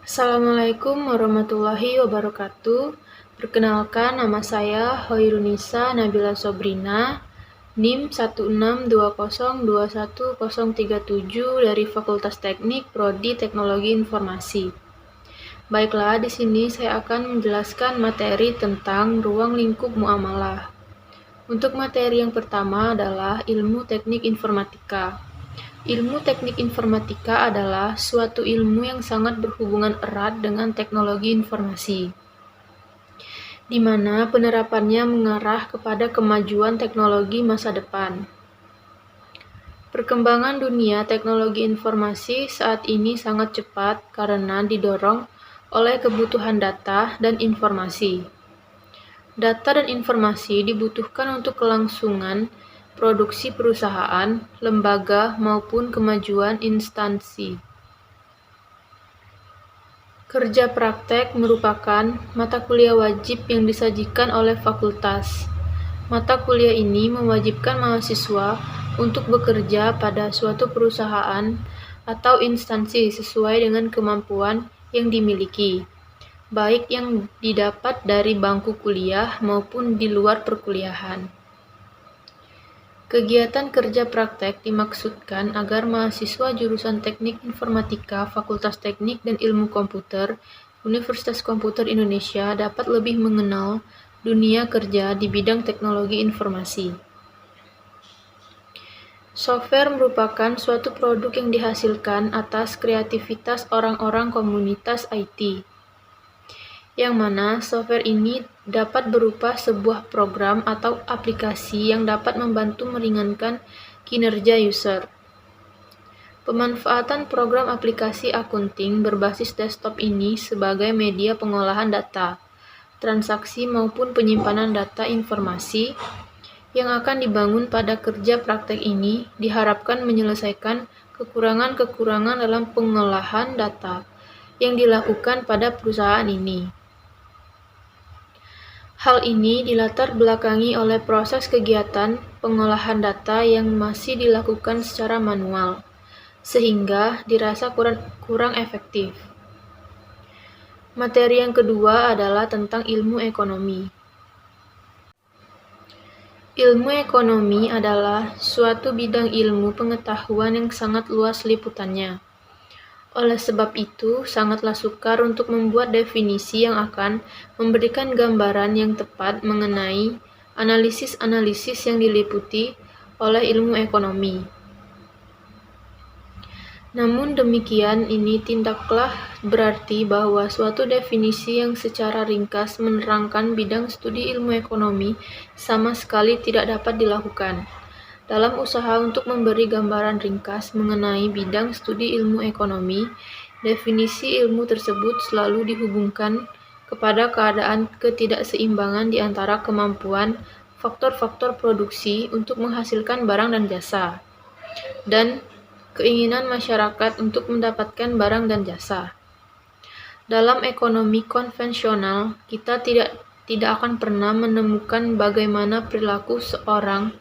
Assalamualaikum warahmatullahi wabarakatuh. Perkenalkan, nama saya Hoirunisa Nabila Sobrina, NIM 1620210137 dari Fakultas Teknik Prodi Teknologi Informasi. Baiklah, di sini saya akan menjelaskan materi tentang ruang lingkup muamalah. Untuk materi yang pertama adalah ilmu teknik informatika. Ilmu teknik informatika adalah suatu ilmu yang sangat berhubungan erat dengan teknologi informasi, di mana penerapannya mengarah kepada kemajuan teknologi masa depan. Perkembangan dunia teknologi informasi saat ini sangat cepat karena didorong oleh kebutuhan data dan informasi. Data dan informasi dibutuhkan untuk kelangsungan produksi perusahaan, lembaga, maupun kemajuan instansi. Kerja praktek merupakan mata kuliah wajib yang disajikan oleh fakultas. Mata kuliah ini mewajibkan mahasiswa untuk bekerja pada suatu perusahaan atau instansi sesuai dengan kemampuan yang dimiliki, baik yang didapat dari bangku kuliah maupun di luar perkuliahan. Kegiatan kerja praktek dimaksudkan agar mahasiswa jurusan Teknik Informatika, Fakultas Teknik dan Ilmu Komputer, Universitas Komputer Indonesia dapat lebih mengenal dunia kerja di bidang teknologi informasi. Software merupakan suatu produk yang dihasilkan atas kreativitas orang-orang komunitas IT, yang mana software ini dapat berupa sebuah program atau aplikasi yang dapat membantu meringankan kinerja user. Pemanfaatan program aplikasi akunting berbasis desktop ini sebagai media pengolahan data, transaksi maupun penyimpanan data informasi yang akan dibangun pada kerja praktek ini diharapkan menyelesaikan kekurangan-kekurangan dalam pengolahan data yang dilakukan pada perusahaan ini. Hal ini dilatar belakangi oleh proses kegiatan pengolahan data yang masih dilakukan secara manual, sehingga dirasa kurang efektif. Materi yang kedua adalah tentang ilmu ekonomi. Ilmu ekonomi adalah suatu bidang ilmu pengetahuan yang sangat luas liputannya. Oleh sebab itu, sangatlah sukar untuk membuat definisi yang akan memberikan gambaran yang tepat mengenai analisis-analisis yang diliputi oleh ilmu ekonomi. Namun demikian, ini tidaklah berarti bahwa suatu definisi yang secara ringkas menerangkan bidang studi ilmu ekonomi sama sekali tidak dapat dilakukan. Dalam usaha untuk memberi gambaran ringkas mengenai bidang studi ilmu ekonomi, definisi ilmu tersebut selalu dihubungkan kepada keadaan ketidakseimbangan di antara kemampuan faktor-faktor produksi untuk menghasilkan barang dan jasa, dan keinginan masyarakat untuk mendapatkan barang dan jasa. Dalam ekonomi konvensional, kita tidak akan pernah menemukan bagaimana perilaku seorang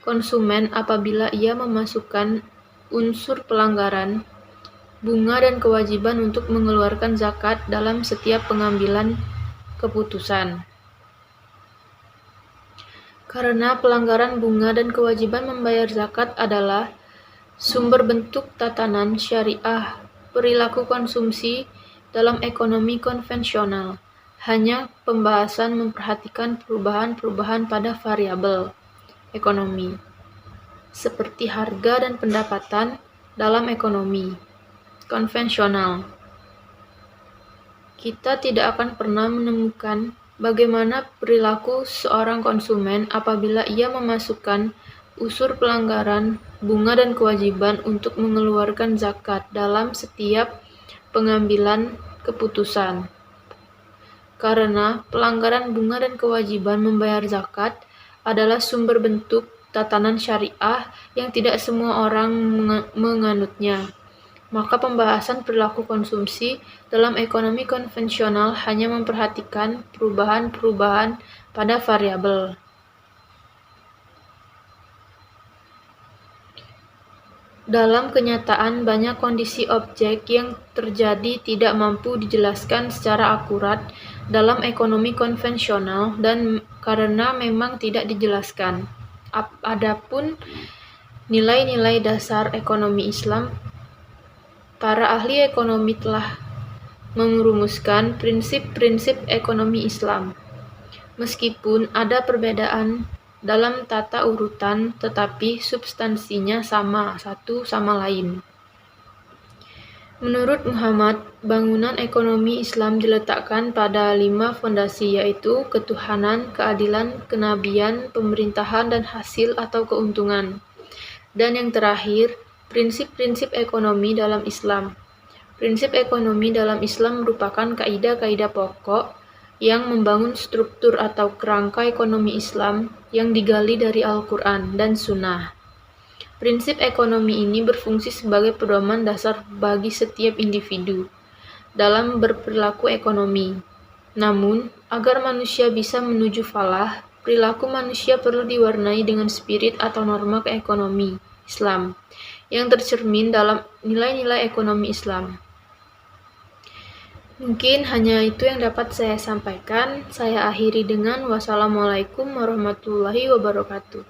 konsumen apabila ia memasukkan unsur pelanggaran, bunga dan kewajiban untuk mengeluarkan zakat dalam setiap pengambilan keputusan. Karena pelanggaran bunga dan kewajiban membayar zakat adalah sumber bentuk tatanan syariah perilaku konsumsi dalam ekonomi konvensional, hanya pembahasan memperhatikan perubahan-perubahan pada variabel ekonomi, seperti harga dan pendapatan dalam ekonomi konvensional. Kita tidak akan pernah menemukan bagaimana perilaku seorang konsumen apabila ia memasukkan unsur pelanggaran, bunga dan kewajiban untuk mengeluarkan zakat dalam setiap pengambilan keputusan. Karena pelanggaran bunga dan kewajiban membayar zakat adalah sumber bentuk tatanan syariah yang tidak semua orang menganutnya, maka pembahasan perilaku konsumsi dalam ekonomi konvensional hanya memperhatikan perubahan-perubahan pada variabel. Dalam kenyataan, banyak kondisi objek yang terjadi tidak mampu dijelaskan secara akurat dalam ekonomi konvensional dan karena memang tidak dijelaskan. Adapun nilai-nilai dasar ekonomi Islam, para ahli ekonomi telah merumuskan prinsip-prinsip ekonomi Islam. Meskipun ada perbedaan dalam tata urutan, tetapi substansinya sama satu sama lain. Menurut Muhammad, bangunan ekonomi Islam diletakkan pada 5 fondasi, yaitu ketuhanan, keadilan, kenabian, pemerintahan, dan hasil atau keuntungan. Dan yang terakhir, prinsip-prinsip ekonomi dalam Islam. Prinsip ekonomi dalam Islam merupakan kaidah-kaidah pokok yang membangun struktur atau kerangka ekonomi Islam yang digali dari Al-Quran dan Sunnah. Prinsip ekonomi ini berfungsi sebagai pedoman dasar bagi setiap individu dalam berperilaku ekonomi. Namun, agar manusia bisa menuju falah, perilaku manusia perlu diwarnai dengan spirit atau norma ekonomi Islam yang tercermin dalam nilai-nilai ekonomi Islam. Mungkin hanya itu yang dapat saya sampaikan. Saya akhiri dengan wassalamualaikum warahmatullahi wabarakatuh.